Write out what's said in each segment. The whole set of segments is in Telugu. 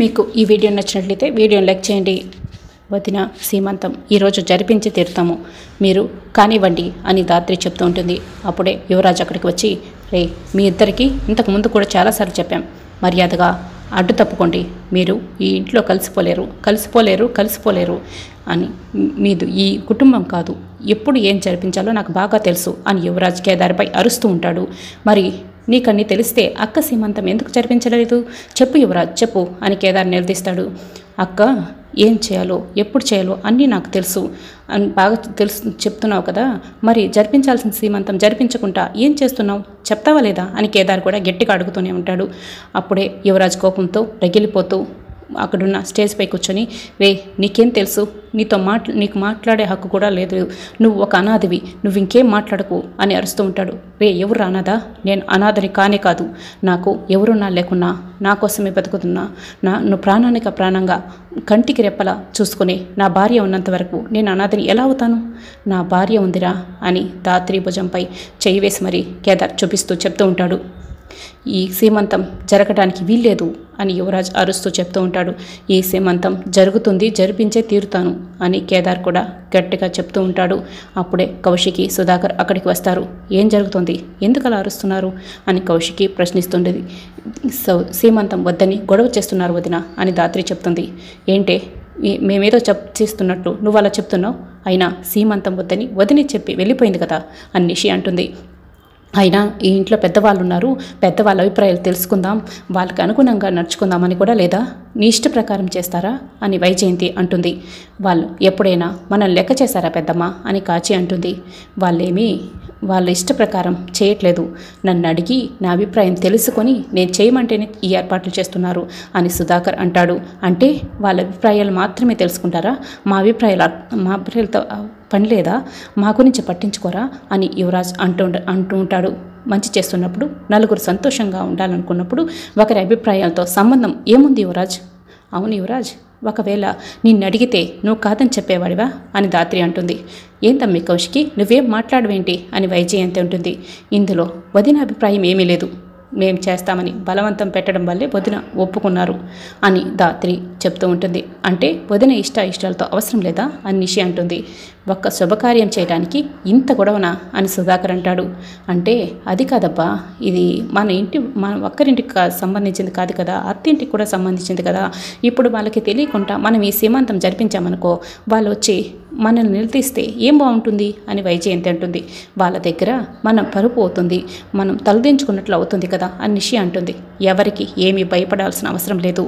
మీకు ఈ వీడియో నచ్చినట్లయితే వీడియోని లైక్ చేయండి. వదిన సీమంతం ఈరోజు జరిపించి తీరుతాము, మీరు కానివ్వండి అని ధాత్రి చెప్తూ ఉంటుంది. అప్పుడే యువరాజు అక్కడికి వచ్చి, రే మీ ఇద్దరికి ఇంతకు ముందు కూడా చాలాసార్లు చెప్పాం, మర్యాదగా అడ్డు తప్పుకోండి, మీరు ఈ ఇంట్లో కలిసిపోలేరు అని, మీది ఈ కుటుంబం కాదు, ఎప్పుడు ఏం జరిపించాలో నాకు బాగా తెలుసు అని యువరాజ్ కేదార్పై అరుస్తూ ఉంటాడు. మరి నీకన్నీ తెలిస్తే అక్క సీమంతం ఎందుకు జరిపించలేదు? చెప్పు యువరాజ్ చెప్పు అని కేదార్ నిలదీస్తాడు. అక్క ఏం చేయాలో ఎప్పుడు చేయాలో అన్నీ నాకు తెలుసు అని బాగా తెలుసు చెప్తున్నావు కదా, మరి జరిపించాల్సిన సీమంతం జరిపించకుండా ఏం చేస్తున్నావు చెప్తావా లేదా అని కేదార్ కూడా గట్టిగా అడుగుతూనే ఉంటాడు. అప్పుడే యువరాజ్ కోపంతో రగిలిపోతూ అక్కడున్న స్టేజ్ పై కూర్చొని, రే నీకేం తెలుసు, నీకు మాట్లాడే హక్కు కూడా లేదు, నువ్వు ఒక అనాథివి, నువ్వు ఇంకేం మాట్లాడకు అని అరుస్తూ ఉంటాడు. రే ఎవరు అనాథ? నేను అనాథని కానే కాదు, నాకు ఎవరున్నా లేకున్నా నా కోసమే బతుకుతున్నా, నువ్వు ప్రాణానికి ప్రాణంగా కంటికి రెప్పలా చూసుకుని నా భార్య ఉన్నంత వరకు నేను అనాథని ఎలా అవుతాను? నా భార్య ఉందిరా అని ధాత్రి భుజంపై చేయి వేసి మరీ కేదార్ చూపిస్తూ చెప్తూ ఉంటాడు. ఈ సీమంతం జరగడానికి వీల్లేదు అని యువరాజ్ అరుస్తూ చెప్తూ ఉంటాడు. ఈ సీమంతం జరుగుతుంది, జరిపించే తీరుతాను అని కేదార్ కూడా గట్టిగా చెప్తూ ఉంటాడు. అప్పుడే కౌశికి సుధాకర్ అక్కడికి వస్తారు. ఏం జరుగుతుంది, ఎందుకు అలా అరుస్తున్నారు అని కౌశికి ప్రశ్నిస్తుండేది. సీమంతం వద్దని గొడవ చేస్తున్నారు వదిన అని ధాత్రి చెప్తుంది. ఏంటే మేమేదో చేస్తున్నట్టు నువ్వు అలా చెప్తున్నావు, అయినా సీమంతం వద్దని వదిని చెప్పి వెళ్ళిపోయింది కదా అని నిషి అంటుంది. అయినా ఈ ఇంట్లో పెద్దవాళ్ళు ఉన్నారు, పెద్దవాళ్ళ అభిప్రాయాలు తెలుసుకుందాం, వాళ్ళకి అనుగుణంగా నడుచుకుందామని కూడా లేదా? నీ ఇష్ట ప్రకారం చేస్తారా అని వైజయంతి అంటుంది. వాళ్ళు ఎప్పుడైనా మనల్ని లెక్క చేశారా పెద్దమ్మ అని కాచి అంటుంది. వాళ్ళ ఇష్ట ప్రకారం చేయట్లేదు, నన్ను అడిగి నా అభిప్రాయం తెలుసుకొని నేను చేయమంటేనే ఈ ఏర్పాట్లు చేస్తున్నారు అని సుధాకర్ అంటాడు. అంటే వాళ్ళ అభిప్రాయాలు మాత్రమే తెలుసుకుంటారా, మా అభిప్రాయాలతో పని లేదా, మా గురించి పట్టించుకోరా అని యువరాజ్ అంటూ ఉంటాడు. మంచి చేస్తున్నప్పుడు నలుగురు సంతోషంగా ఉండాలనుకున్నప్పుడు ఒకరి అభిప్రాయాలతో సంబంధం ఏముంది యువరాజ్? అవును యువరాజ్, ఒకవేళ నిన్ను అడిగితే నువ్వు కాదని చెప్పేవాడివా అని ధాత్రి అంటుంది. ఏంటమ్మి కౌశికి నువ్వేం మాట్లాడవేంటి అని వైజయంతి ఉంటుంది. ఇందులో వదిన అభిప్రాయం ఏమీ లేదు, మేం చేస్తామని బలవంతం పెట్టడం వల్లే వదిన ఒప్పుకున్నారు అని ధాత్రి చెప్తూ ఉంటుంది. అంటే వదిన ఇష్టాలతో అవసరం లేదా అని నిషి అంటుంది. ఒక్క శుభకార్యం చేయడానికి ఇంత గొడవనా అని సుధాకర్ అంటాడు. అంటే అది కాదబ్బా, ఇది మన ఒక్కరింటికి సంబంధించింది కాదు కదా, అత్తింటికి కూడా సంబంధించింది కదా. ఇప్పుడు వాళ్ళకి తెలియకుండా మనం ఈ సీమంతం జరిపించామనుకో, వాళ్ళు వచ్చి మనల్ని నిలదీస్తే ఏం బాగుంటుంది అని వైజయంతి అంటుంది. వాళ్ళ దగ్గర మనం పరుపు అవుతుంది, మనం తలదించుకున్నట్లు అవుతుంది కదా అని నిషి అంటుంది. ఎవరికి ఏమీ భయపడాల్సిన అవసరం లేదు,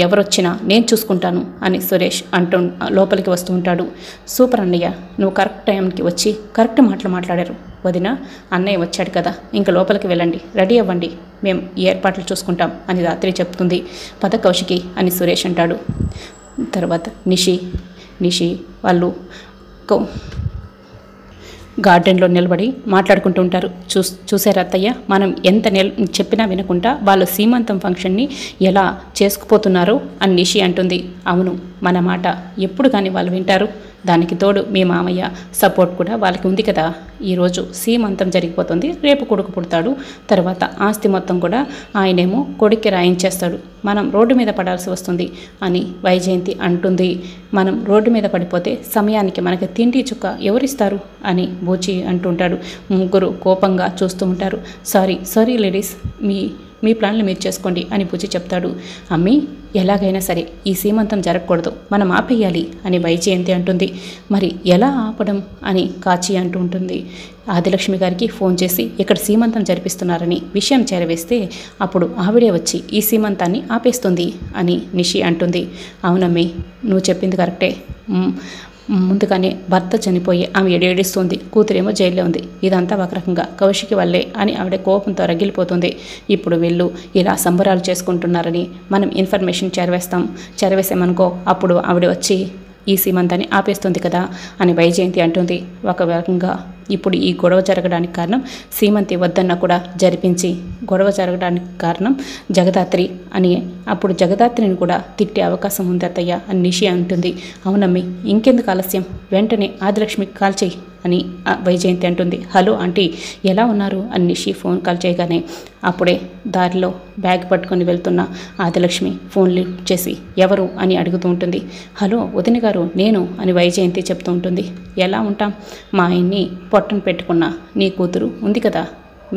ఎవరొచ్చినా నేను చూసుకుంటాను అని సురేష్ లోపలికి వస్తూ ఉంటాడు. సూపర్ అన్నయ్య, నువ్వు కరెక్ట్ టైంకి వచ్చి కరెక్ట్ మాటలు మాట్లాడారు. వదిన అన్నయ్య వచ్చాడు కదా, ఇంకా లోపలికి వెళ్ళండి, రెడీ అవ్వండి, మేము ఈ ఏర్పాట్లు చూసుకుంటాం అని ధాత్రి చెప్తుంది. పద కౌశికి అని సురేష్ అంటాడు. తర్వాత నిషి వాళ్ళు గార్డెన్లో నిలబడి మాట్లాడుకుంటూ ఉంటారు. చూసారు అత్తయ్య, మనం ఎంత చెప్పినా వినకుండా వాళ్ళు సీమంతం ఫంక్షన్ని ఎలా చేసుకుపోతున్నారో అని నిషి అంటుంది. అవును, మన మాట ఎప్పుడు కానీ వాళ్ళు వింటారు, దానికి తోడు మీ మామయ్య సపోర్ట్ కూడా వాళ్ళకి ఉంది కదా. ఈరోజు సీమంతం జరిగిపోతుంది, రేపు కొడుకు పుడతాడు, తర్వాత ఆస్తి మొత్తం కూడా ఆయనేమో కొడుక్కి రాయించేస్తాడు, మనం రోడ్డు మీద పడాల్సి వస్తుంది అని వైజయంతి అంటుంది. మనం రోడ్డు మీద పడిపోతే సమయానికి మనకి తిండి చుక్క ఎవరిస్తారు అని బూచి అంటుంటాడు. ముగ్గురు కోపంగా చూస్తూ ఉంటారు. సారీ లేడీస్, మీ ప్లాన్లు మీరు చేసుకోండి అని బుజ్జి చెప్తాడు. అమ్మి ఎలాగైనా సరే ఈ సీమంతం జరగకూడదు, మనం ఆపేయాలి అని వైజయంతి అంటుంది. మరి ఎలా ఆపడం అని కాచి అంటూ ఉంటుంది. ఆదిలక్ష్మి గారికి ఫోన్ చేసి ఇక్కడ సీమంతం జరిపిస్తున్నారని విషయం చేరవేస్తే అప్పుడు ఆవిడే వచ్చి ఈ సీమంతాన్ని ఆపేస్తుంది అని నిషి అంటుంది. అవునమ్మి, నువ్వు చెప్పింది కరెక్టే, ముందుగానే భర్త చనిపోయి ఆమె ఏడేడిస్తుంది, కూతురేమో జైల్లో ఉంది, ఇదంతా ఒక రకంగా కౌశికి వల్లే అని ఆవిడ కోపంతో రగిలిపోతుంది. ఇప్పుడు వీళ్ళు ఇలా సంబరాలు చేసుకుంటున్నారని మనం ఇన్ఫర్మేషన్ చేరవేసామనుకో, అప్పుడు ఆవిడ వచ్చి ఈ సీమంతాన్ని ఆపేస్తుంది కదా అని వైజయంతి అంటుంది. ఒక రకంగా ఇప్పుడు ఈ గొడవ జరగడానికి కారణం సీమంతి వద్దన్న కూడా జరిపించి గొడవ జరగడానికి కారణం జగదాత్రి అని, అప్పుడు జగదాత్రిని కూడా తిట్టే అవకాశం ఉంది అత్తయ్య అని నిషి అంటుంది. అవునమ్మి, ఇంకెందుకు ఆలస్యం, వెంటనే ఆదిలక్ష్మికి కాల్ చెయ్యి అని వైజయంతి అంటుంది. హలో ఆంటీ, ఎలా ఉన్నారు అని నిషి ఫోన్ కాల్ చేయగానే అప్పుడే దారిలో బ్యాగ్ పట్టుకొని వెళ్తున్న ఆదిలక్ష్మి ఫోన్ లిఫ్ట్ చేసి ఎవరు అని అడుగుతూ ఉంటుంది. హలో వదిన గారు, నేను అని వైజయంతి చెప్తూ ఉంటుంది. ఎలా ఉంటాం, మా ఆయన్ని పొట్టను పెట్టుకున్న నీ కూతురు ఉంది కదా,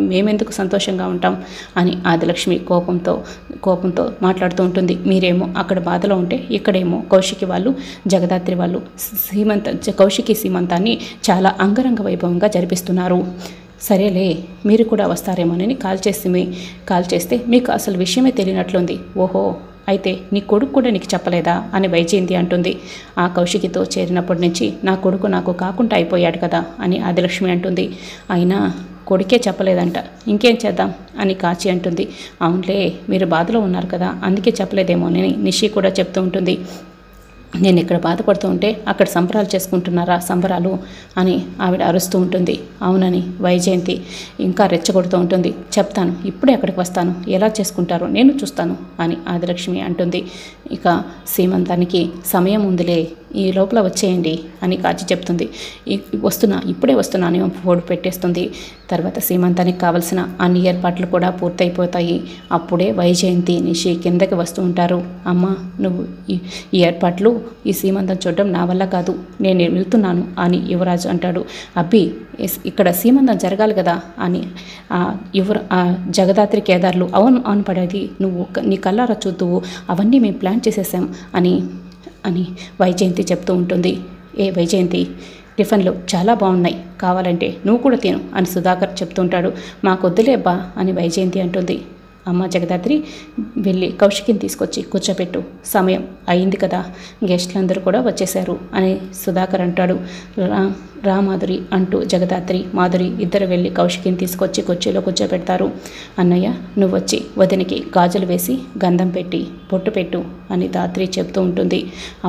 మేమెందుకు సంతోషంగా ఉంటాం అని ఆదిలక్ష్మి కోపంతో మాట్లాడుతూ ఉంటుంది. మీరేమో అక్కడ బాధలో ఉంటే ఇక్కడేమో కౌశికి వాళ్ళు జగదాత్రి వాళ్ళు కౌశికి సీమంతాన్ని చాలా అంగరంగ వైభవంగా జరిపిస్తున్నారు. సరేలే, మీరు కూడా వస్తారేమోనని కాల్ చేస్తే మీకు అసలు విషయమే తెలియనట్లుంది. ఓహో, అయితే నీ కొడుకు కూడా నీకు చెప్పలేదా అని వైజయంతి అంటుంది. ఆ కౌశికితో చేరినప్పటి నుంచి నా కొడుకు నాకు కాకుండా అయిపోయాడు కదా అని ఆదిలక్ష్మి అంటుంది. అయినా కొడుకే చెప్పలేదంట, ఇంకేం చేద్దాం అని కాచి అంటుంది. అవునులే, మీరు బాధలో ఉన్నారు కదా, అందుకే చెప్పలేదేమోనని నిషి కూడా చెప్తూ ఉంటుంది. నేను ఇక్కడ బాధపడుతూ ఉంటే అక్కడ సంబరాలు చేసుకుంటున్నారా సంబరాలు అని ఆవిడ అరుస్తూ ఉంటుంది. అవునని వైజయంతి ఇంకా రెచ్చగొడుతూ ఉంటుంది. చెప్తాను, ఇప్పుడే అక్కడికి వస్తాను, ఎలా చేసుకుంటారో నేను చూస్తాను అని ఆదిలక్ష్మి అంటుంది. ఇక సీమంతానికి సమయం ఉందిలే, ఈ లోపల వచ్చేయండి అని కాచి చెప్తుంది. ఇప్పుడే వస్తున్నా అని ఫోన్ పెట్టేస్తుంది. తర్వాత సీమంతానికి కావలసిన అన్ని ఏర్పాట్లు కూడా పూర్తయిపోతాయి. అప్పుడే వైజయంతి నిషి కిందకి వస్తూ ఉంటారు. అమ్మ, నువ్వు ఈ ఏర్పాట్లు ఈ సీమంతం చూడడం నా వల్ల కాదు, నేను వెళ్తున్నాను అని యువరాజు అంటాడు. అబ్బి, ఇక్కడ సీమంతం జరగాలి కదా అని జగదాత్రి కేదార్లు అవును పడేది నువ్వు నీ కళ్ళారా చూద్దువు, అవన్నీ మేము ప్లాన్ చేసేసాం అని వైజయంతి చెప్తూ ఉంటుంది. ఏ వైజయంతి, టిఫిన్లు చాలా బాగున్నాయి, కావాలంటే నువ్వు కూడా తిను అని సుధాకర్ చెప్తుంటాడు. మాకొద్దులే అబ్బా అని వైజయంతి అంటుంది. అమ్మ జగదాత్రి, వెళ్ళి కౌశికిని తీసుకొచ్చి కూర్చోపెట్టు, సమయం అయింది కదా, గెస్టులందరూ కూడా వచ్చేశారు అని సుధాకర్ అంటాడు. రా మాధురి అంటూ జగదాత్రి మాధురి ఇద్దరు వెళ్ళి కౌశికిని తీసుకొచ్చి కుర్చీలో కూర్చోపెడతారు. అన్నయ్య, నువ్వు వచ్చి వదినికి గాజులు వేసి గంధం పెట్టి బొట్టు పెట్టు అని దాత్రి చెప్తూ ఉంటుంది.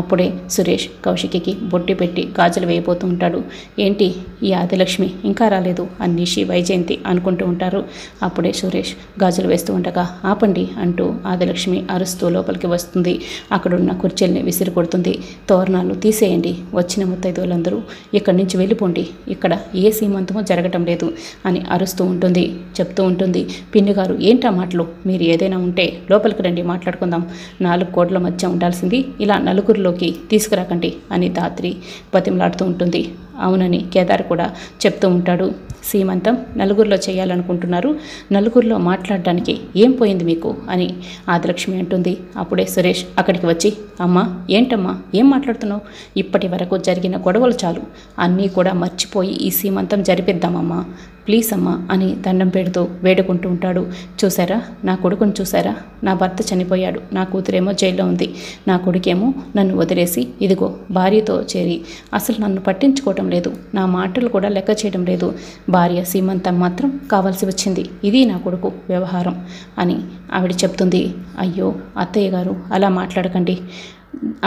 అప్పుడే సురేష్ కౌశికి బొట్టు పెట్టి గాజులు వేయబోతూ ఉంటాడు. ఏంటి ఈ ఆదిలక్ష్మి ఇంకా రాలేదు అని నిషి వైజయంతి అనుకుంటూ ఉంటారు. అప్పుడే సురేష్ గాజులు వేస్తూ ఉండగా ఆపండి అంటూ ఆదిలక్ష్మి అరుస్తూ లోపలికి వస్తుంది. అక్కడున్న కుర్చీల్ని విసిరి కొడుతుంది. తోరణాలు తీసేయండి, వచ్చిన ముత్తైదువులందరూ ఇక్కడి నుంచి వెళ్ళిపోండి, ఇక్కడ ఏ సీమంతమో జరగటం లేదు అని అరుస్తూ ఉంటుంది. చెప్తూ ఉంటుంది. పిన్ని గారు, ఏంటా మాటలు, మీరు ఏదైనా ఉంటే లోపలికి రండి, మాట్లాడుకుందాం, 4 కోట్ల మధ్య ఉండాల్సింది ఇలా నలుగురిలోకి తీసుకురాకండి అని దాత్రి బతిమలాడుతూ ఉంటుంది. అవునని కేదార్ కూడా చెప్తూ ఉంటాడు. సీమంతం నలుగురిలో చేయాలనుకుంటున్నారు, నలుగురిలో మాట్లాడడానికి ఏం పోయింది మీకు అని ఆదిలక్ష్మి అంటుంది. అప్పుడే సురేష్ అక్కడికి వచ్చి, అమ్మా ఏంటమ్మా ఏం మాట్లాడుతున్నావు, ఇప్పటి వరకు జరిగిన గొడవలు చాలు, అన్నీ కూడా మర్చిపోయి ఈ సీమంతం జరిపిద్దామమ్మా, ప్లీజ్ అమ్మా అని దండం పెడుతూ వేడుకుంటూ ఉంటాడు. చూసారా, నా కొడుకుని చూసారా, నా భర్త చనిపోయాడు, నా కూతురేమో జైల్లో ఉంది, నా కొడుకేమో నన్ను వదిలేసి ఇదిగో భార్యతో చేరి అసలు నన్ను పట్టించుకోవటం లేదు, నా మాటలు కూడా లెక్క చేయడం లేదు, భార్య సీమంతం మాత్రం కావాల్సి వచ్చింది, ఇది నా కొడుకు వ్యవహారం అని ఆవిడ చెప్తుంది. అయ్యో అత్తయ్య గారు, అలా మాట్లాడకండి,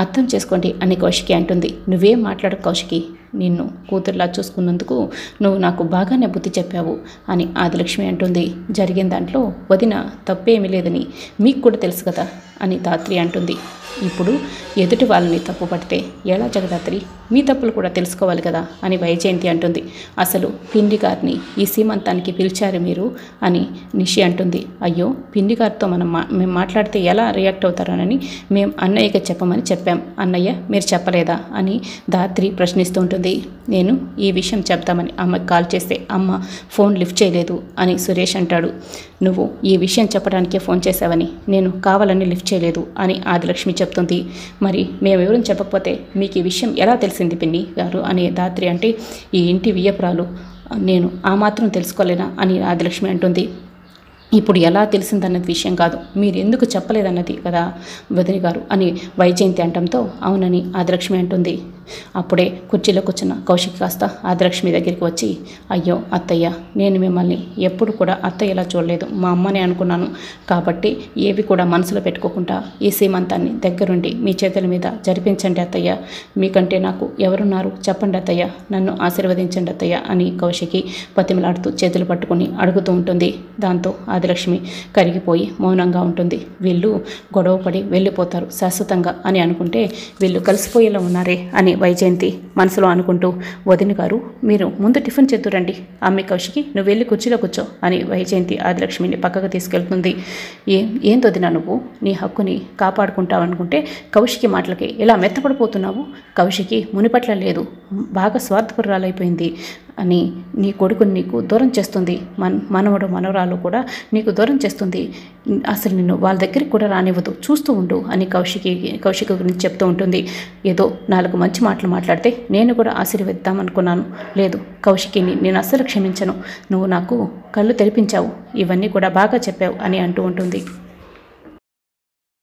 అర్థం చేసుకోండి అని కౌశికి అంటుంది. నువ్వేం మాట్లాడు కౌశికి, నిన్ను కూతురులా చూసుకున్నందుకు నువ్వు నాకు బాగానే బుద్ధి చెప్పావు అని ఆదిలక్ష్మి అంటుంది. జరిగిన దాంట్లో వదిన తప్పేమీ లేదని మీకు కూడా తెలుసు కదా అని దాత్రి అంటుంది. ఇప్పుడు ఎదుటి వాళ్ళని తప్పు పడితే ఎలా జగదాత్రి, మీ తప్పులు కూడా తెలుసుకోవాలి కదా అని వైజయంతి అంటుంది. అసలు పిండి గారిని ఈ సీమంతానికి పిలిచారు మీరు అని నిషి అంటుంది. అయ్యో, పిండి గారితో మేము మాట్లాడితే ఎలా రియాక్ట్ అవుతారోనని మేము అన్నయ్యకి చెప్పమని చెప్పాం, అన్నయ్య మీరు చెప్పలేదా అని దాత్రి ప్రశ్నిస్తూ ఉంటుంది. నేను ఈ విషయం చెప్తామని అమ్మకి కాల్ చేస్తే అమ్మ ఫోన్ లిఫ్ట్ చేయలేదు అని సురేష్ అంటాడు. నువ్వు ఈ విషయం చెప్పడానికే ఫోన్ చేసావని నేను కావాలని లిఫ్ట్ చేయలేదు అని ఆదిలక్ష్మి చెప్తుంది. మరి మేమెవరూ చెప్పకపోతే మీకు ఈ విషయం ఎలా తెలిసింది పిన్ని గారు అని దాత్రి అంటే, ఈ ఇంటి వియ్యపురాలు నేను ఆ మాత్రం తెలుసుకోలేనా అని ఆదిలక్ష్మి అంటుంది. ఇప్పుడు ఎలా తెలిసిందన్నది విషయం కాదు, మీరు ఎందుకు చెప్పలేదన్నది కదా వదిన గారు అని వైజయంతి అంటంతో అవునని ఆదిలక్ష్మి అంటుంది. అప్పుడే కుర్చీలో కూర్చున్న కౌశిక్ కాస్త ఆదిలక్ష్మి దగ్గరికి వచ్చి, అయ్యో అత్తయ్య, నేను మిమ్మల్ని ఎప్పుడు కూడా అత్తయ్యలా చూడలేదు, మా అమ్మనే అనుకున్నాను, కాబట్టి ఏవి కూడా మనసులో పెట్టుకోకుండా ఈ సీమంతాన్ని దగ్గరుండి మీ చేతుల మీద జరిపించండి అత్తయ్య, మీకంటే నాకు ఎవరున్నారు చెప్పండి అత్తయ్య, నన్ను ఆశీర్వదించండి అత్తయ్య అని కౌశికి బతిమలాడుతూ చేతులు పట్టుకుని అడుగుతూ ఉంటుంది. దాంతో ఆదిలక్ష్మి కరిగిపోయి మౌనంగా ఉంటుంది. వీళ్ళు గొడవపడి వెళ్ళిపోతారు శాశ్వతంగా అని అనుకుంటే వీళ్ళు కలిసిపోయేలా ఉన్నారే అని వైజయంతి మనసులో అనుకుంటూ, వదిన గారు మీరు ముందు టిఫిన్ చేద్దురండి, అమ్మి కౌశికి నువ్వు వెళ్ళి కుర్చీలో కూర్చో అని వైజయంతి ఆదిలక్ష్మిని పక్కకు తీసుకెళ్తుంది. ఏం వదినా నువ్వు నీ హక్కుని కాపాడుకుంటావనుకుంటే కౌశికి మాటలకి ఇలా మెత్తపడిపోతున్నావు? కౌశికి మునిపట్ల లేదు, బాగా స్వార్థపరురాలైపోయింది అని నీ కొడుకుని నీకు దూరం చేస్తుంది, మనవడు మనవరాలు కూడా నీకు దూరం చేస్తుంది, అసలు నిన్ను వాళ్ళ దగ్గరికి కూడా రానివ్వదు, చూస్తూ ఉండు అని కౌశిక గురించి చెప్తూ ఉంటుంది. ఏదో 4 మంచి మాటలు మాట్లాడితే నేను కూడా ఆశీర్వదిద్దామనుకున్నాను, లేదు కౌశికిని నేను అస్సలు క్షమించను, నువ్వు నాకు కళ్ళు తెరిపించావు, ఇవన్నీ కూడా బాగా చెప్పావు అని అంటూ ఉంటుంది.